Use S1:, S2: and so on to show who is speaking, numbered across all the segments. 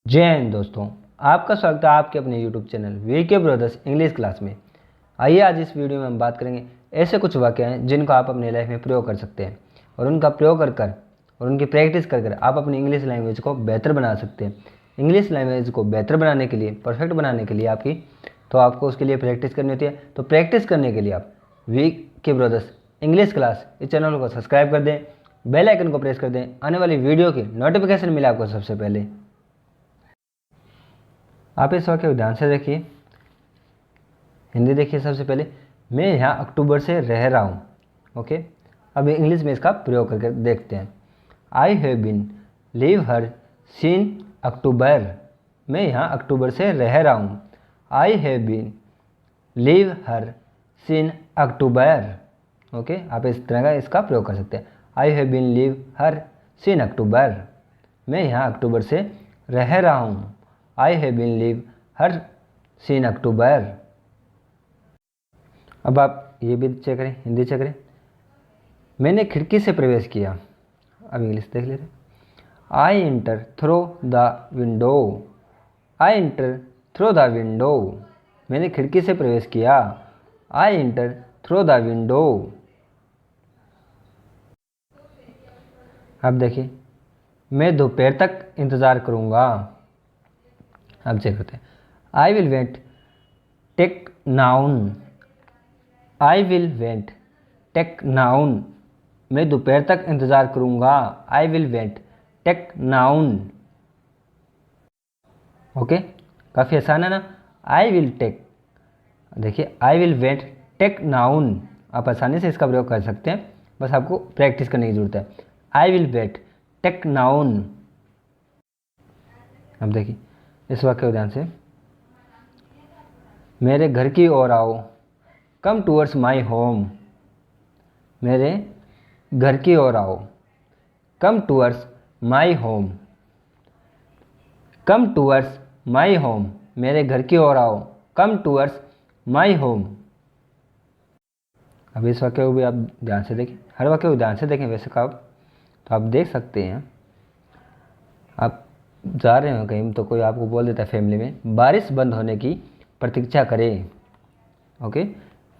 S1: जय हिंद दोस्तों, आपका स्वागत है आपके अपने YouTube channel VK brothers English class में। आइए आज इस वीडियो में हम बात करेंगे ऐसे कुछ वाक्य हैं जिनको आप अपनी लाइफ में प्रयोग कर सकते हैं और उनका प्रयोग कर और उनकी प्रैक्टिस कर आप अपनी इंग्लिश लैंग्वेज को बेहतर बना सकते हैं। इंग्लिश लैंग्वेज को बेहतर बनाने के लिए, परफेक्ट बनाने के लिए आपको उसके लिए प्रैक्टिस करनी होती है। तो प्रैक्टिस करने के लिए आप वीके ब्रदर्स इंग्लिश क्लास इस चैनल को सब्सक्राइब कर दें, बेल आइकन को प्रेस कर दें, आने वाली वीडियो की नोटिफिकेशन मिले आपको सबसे पहले। आप इस वाक्य को ध्यान से देखिए। हिंदी देखिए सबसे पहले, मैं यहाँ अक्टूबर से रह रहा हूँ। ओके, अब इंग्लिश में इसका प्रयोग करके देखते हैं। I have been live here since October. मैं यहाँ अक्टूबर से रह रहा हूँ। I have been live here since October. Okay, आप इस तरह का इसका प्रयोग कर सकते हैं। I have been live here since October. मैं यहाँ अक्टूबर से रह रहा हूँ। I have been live here since October. अब आप ये भी चेक करें, हिंदी चेक करें। मैंने खिड़की से प्रवेश किया। अब इंग्लिश देख लेते हैं। I enter through the window. I enter through the window. मैंने खिड़की से प्रवेश किया। I enter through the window. अब देखिए, मैं दोपहर तक इंतज़ार करूँगा। अब चेक करते हैं। I will went take noon. I will went take noon. मैं दोपहर तक इंतज़ार करूँगा। I will went take noon. Okay, काफ़ी आसान है ना। आई विल टेक, देखिए I will went take noon, आप आसानी से इसका प्रयोग कर सकते हैं, बस आपको प्रैक्टिस करने की ज़रूरत है। I will went take noon. अब देखिए इस वाक्य को ध्यान से। मेरे घर की ओर आओ। Come towards my home. मेरे घर की ओर आओ। Come towards my home. Come towards my home. मेरे घर की ओर आओ। Come towards my home. अब इस वाक्य को भी आप ध्यान से देखें, हर वाक्य को ध्यान से देखें वैसे का तो आप देख सकते हैं। आप जा रहे हो कहीं तो कोई आपको बोल देता है फैमिली में, बारिश बंद होने की प्रतीक्षा करें। Okay,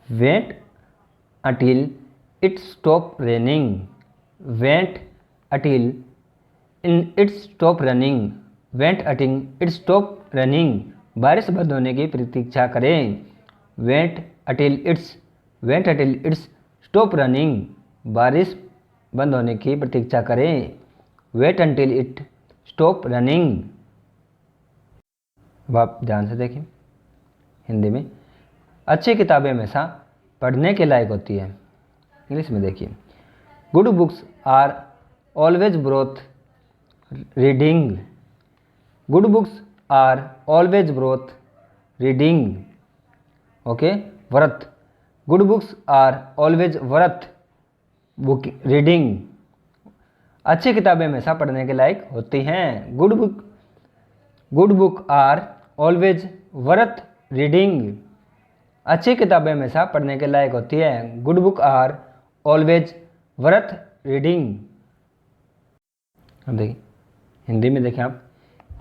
S1: wait until it stop raining. Wait until it stop running. Wait until it stop running. बारिश बंद होने की प्रतीक्षा करें। Wait until it's stop running. बारिश बंद होने की प्रतीक्षा करें। Wait until it stop running. अब आप ध्यान से देखें हिंदी में। अच्छी किताबें हमेशा पढ़ने के लायक होती है। इंग्लिश में देखिए, good books are always worth reading. Good books are always worth reading. Okay, worth, good books are always worth book reading. अच्छी किताबें हमेशा पढ़ने के लायक होती हैं। Good book are always worth reading. अच्छी किताबें हमेशा पढ़ने के लायक होती है। Good book are always worth reading. अब देखिए हिंदी में देखें आप,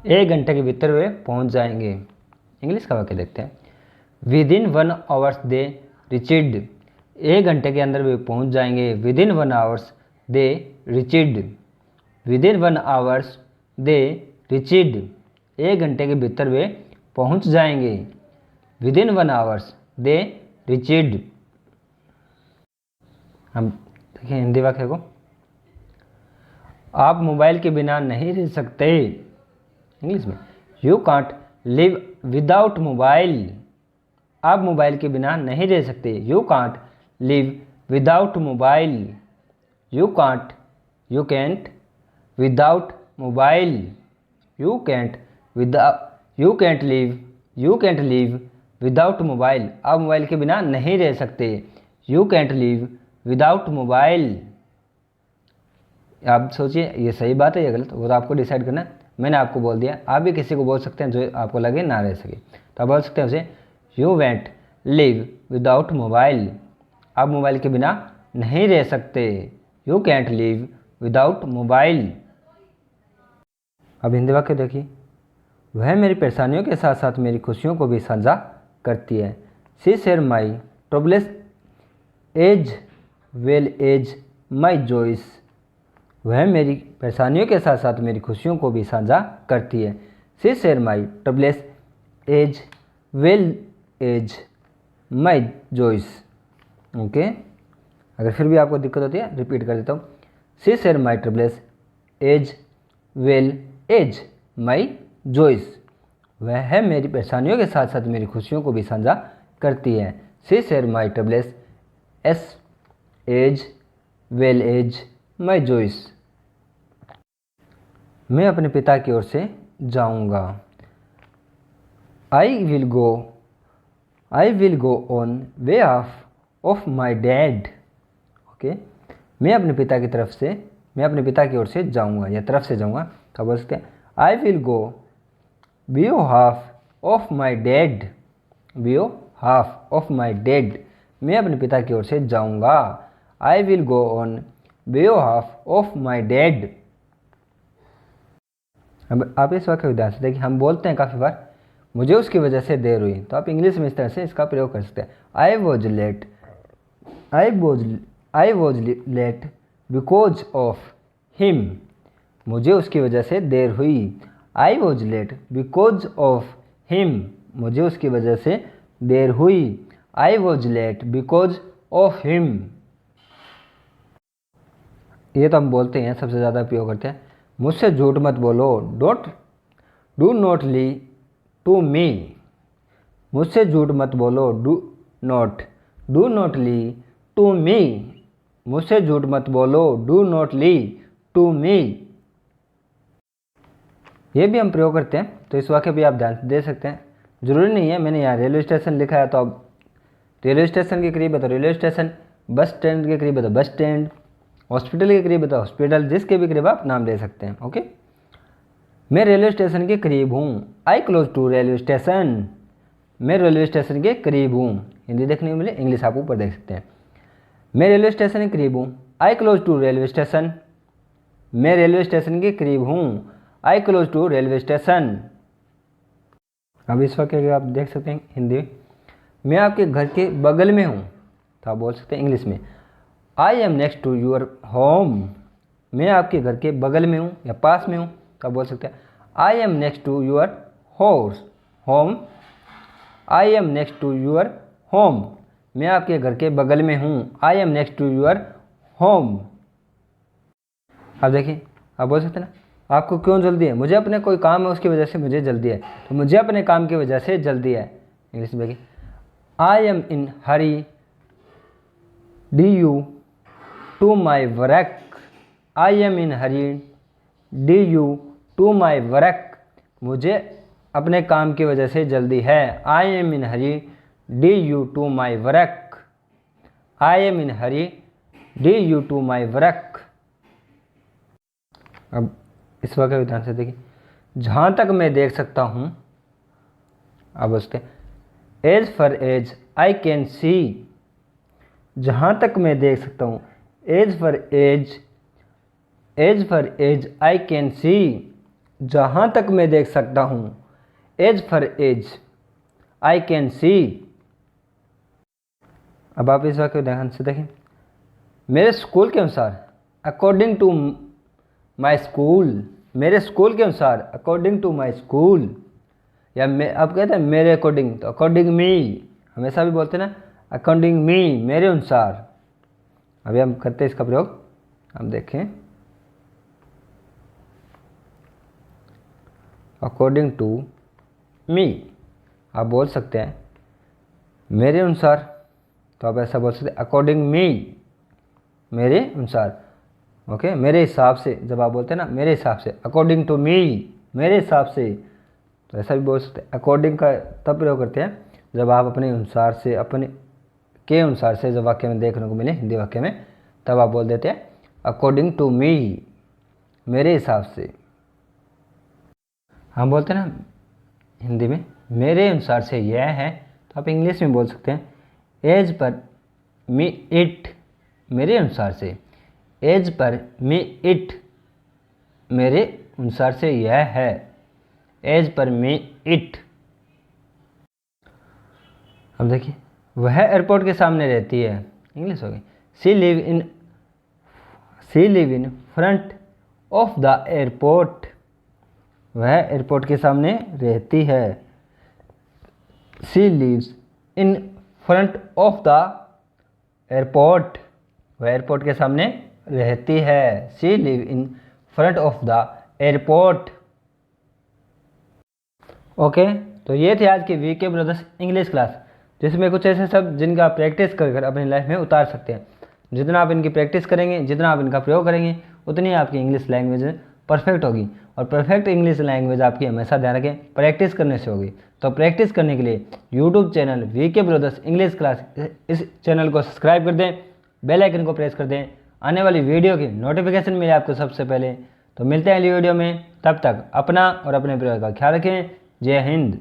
S1: 1 घंटे के भीतर वे पहुंच जाएंगे। इंग्लिश का वाक्य देखते हैं। With in 1 hours they reached. 1 घंटे के अंदर वे पहुंच जाएंगे। Within 1 hours they reached. Within 1 hours they reached. 1 घंटे के भीतर वे पहुंच जाएंगे। Within 1 hours they reached. हम देखिए हिंदी वाक्य को। आप मोबाइल के बिना नहीं रह सकते। इंग्लिश में, you can't live without mobile. आप मोबाइल के बिना नहीं रह सकते। You can't live without mobile. You can't without mobile. You can't live without mobile. आप मोबाइल के बिना नहीं रह सकते। You can't live without mobile. आप सोचिए ये सही बात है या गलत, वो तो आपको डिसाइड करना है। मैंने आपको बोल दिया, आप भी किसी को बोल सकते हैं जो आपको लगे ना रह सके, तो आप बोल सकते हैं उसे, you went live without mobile. आप मोबाइल के बिना नहीं रह सकते। You can't live without mobile. अब हिंदी वाक्य देखिए। वह मेरी परेशानियों के साथ साथ मेरी खुशियों को भी साझा करती है। She share my troubles as well as my joys. वह मेरी परेशानियों के साथ साथ मेरी खुशियों को भी साझा करती है। She share my troubles as well as my joys. Okay, अगर फिर भी आपको दिक्कत होती है रिपीट कर देता हूँ। She share my troubles as well as my joys. वह मेरी परेशानियों के साथ साथ मेरी खुशियों को भी साझा करती है। She share my troubles as as well as my joys. मैं अपने पिता की ओर से जाऊंगा। I will go on behalf of my dad. Okay, मैं अपने पिता की तरफ से, मैं अपने पिता की ओर से जाऊंगा या तरफ से जाऊंगा, तो बोल सकते हैं I will go behalf of my dad. behalf of my dad, मैं अपने पिता की ओर से जाऊंगा। I will go on behalf of my dad. अब आप इस वाक्य को ध्यान से देखिए, हम बोलते हैं काफ़ी बार मुझे उसकी वजह से देर हुई, तो आप इंग्लिश में इस तरह से इसका प्रयोग कर सकते हैं। I was late because of him. मुझे उसकी वजह से देर हुई। I was late because of him. मुझे उसकी वजह से देर हुई। I was late because of him. ये तो हम बोलते हैं, सबसे ज़्यादा प्रयोग करते हैं। मुझसे झूठ मत बोलो, do not lie to me. मुझसे झूठ मत बोलो, do not lie to me. मुझसे झूठ मत बोलो, do not lie to me. ये भी हम प्रयोग करते हैं, तो इस वाक्य भी आप ध्यान दे सकते हैं। जरूरी नहीं है, मैंने यहाँ रेलवे स्टेशन लिखा है तो अब रेलवे स्टेशन के करीब है तो रेलवे स्टेशन, बस स्टैंड के करीब है तो बस स्टैंड, हॉस्पिटल के करीब है तो हॉस्पिटल, जिसके भी करीब आप नाम ले सकते हैं। ओके, मैं रेलवे स्टेशन के करीब हूँ। I close to railway station. मैं रेलवे स्टेशन के करीब हूँ। हिंदी देखने को मिले, इंग्लिश आप ऊपर देख सकते हैं। मैं रेलवे स्टेशन के करीब हूँ। I close to railway station. मैं रेलवे स्टेशन के करीब हूँ। I close to railway station. अब इस वाक्य आप देख सकते हैं हिंदी, मैं आपके घर के बगल में हूँ, तो आप बोल सकते हैं इंग्लिश में I am next to your home. मैं आपके घर के बगल में हूँ या पास में हूँ, तो आप बोल सकते हैं I am next to your home. I am next to your home. मैं आपके घर के बगल में हूँ। I am next to your home. अब देखिए, आप बोल सकते हैं ना आपको क्यों जल्दी है। मुझे अपने कोई काम है उसकी वजह से मुझे जल्दी है, तो मुझे अपने काम की वजह से जल्दी है। इंग्लिश में देखिए I am in hurry due to my work. I am in hurry due to my work. मुझे अपने काम की वजह से जल्दी है। I am in hurry due to my work. I am in hurry due to my work. अब इस वाक्य को ध्यान से देखिए, जहाँ तक मैं देख सकता हूँ, अब उसके as far as I can see. जहाँ तक मैं देख सकता हूँ, as far as I can see. जहाँ तक मैं देख सकता हूँ, as far as I can see. अब आप इस वाक्य को ध्यान से देखें, मेरे स्कूल के अनुसार अकॉर्डिंग टू माई स्कूल। मेरे स्कूल के अनुसार अकॉर्डिंग टू माई स्कूल, या मैं अब कहते हैं मेरे अकॉर्डिंग, तो अकॉर्डिंग मी हमेशा भी बोलते हैं ना, अकॉर्डिंग मी, मेरे अनुसार। अभी हम करते हैं इसका प्रयोग, हम देखें अकॉर्डिंग टू मी। आप बोल सकते हैं मेरे अनुसार, तो आप ऐसा बोल सकते हैं अकॉर्डिंग मी, मेरे अनुसार। ओके, मेरे हिसाब से, जब आप बोलते हैं ना मेरे हिसाब से, अकॉर्डिंग टू मी, मेरे हिसाब से, तो ऐसा भी बोल सकते हैं। अकॉर्डिंग का तब प्रयोग करते हैं जब आप अपने अनुसार से, अपने के अनुसार से जब वाक्य में देखने को मिले हिंदी वाक्य में, तब आप बोल देते हैं अकॉर्डिंग टू मी, मेरे हिसाब से। हम बोलते हैं ना हिंदी में मेरे अनुसार से यह है, तो आप इंग्लिश में बोल सकते हैं एज पर मी इट, मेरे अनुसार से। एज पर मी इट, मेरे अनुसार से यह है। As per me it. अब देखिए, वह एयरपोर्ट के सामने रहती है, इंग्लिश हो गई। She live in front of the airport. वह एयरपोर्ट के सामने रहती है। She lives in front of the airport. वह एयरपोर्ट के सामने रहती है। She live in front of the airport. Okay, तो ये थे आज की वीके ब्रदर्स इंग्लिश क्लास, जिसमें कुछ ऐसे शब्द जिनका आप प्रैक्टिस कर अपनी लाइफ में उतार सकते हैं। जितना आप इनकी प्रैक्टिस करेंगे, जितना आप इनका प्रयोग करेंगे, उतनी आपकी इंग्लिश लैंग्वेज परफेक्ट होगी। और परफेक्ट इंग्लिश लैंग्वेज आपकी हमेशा ध्यान रखें प्रैक्टिस करने से होगी। तो प्रैक्टिस करने के लिए YouTube channel VK brothers English class, इस चैनल को सब्सक्राइब कर दें, बेल आइकन को प्रेस कर दें, आने वाली वीडियो की नोटिफिकेशन मिले आपको सबसे पहले। तो मिलते हैं अगली वीडियो में, तब तक अपना और अपने परिवार का ख्याल रखें। जय हिंद।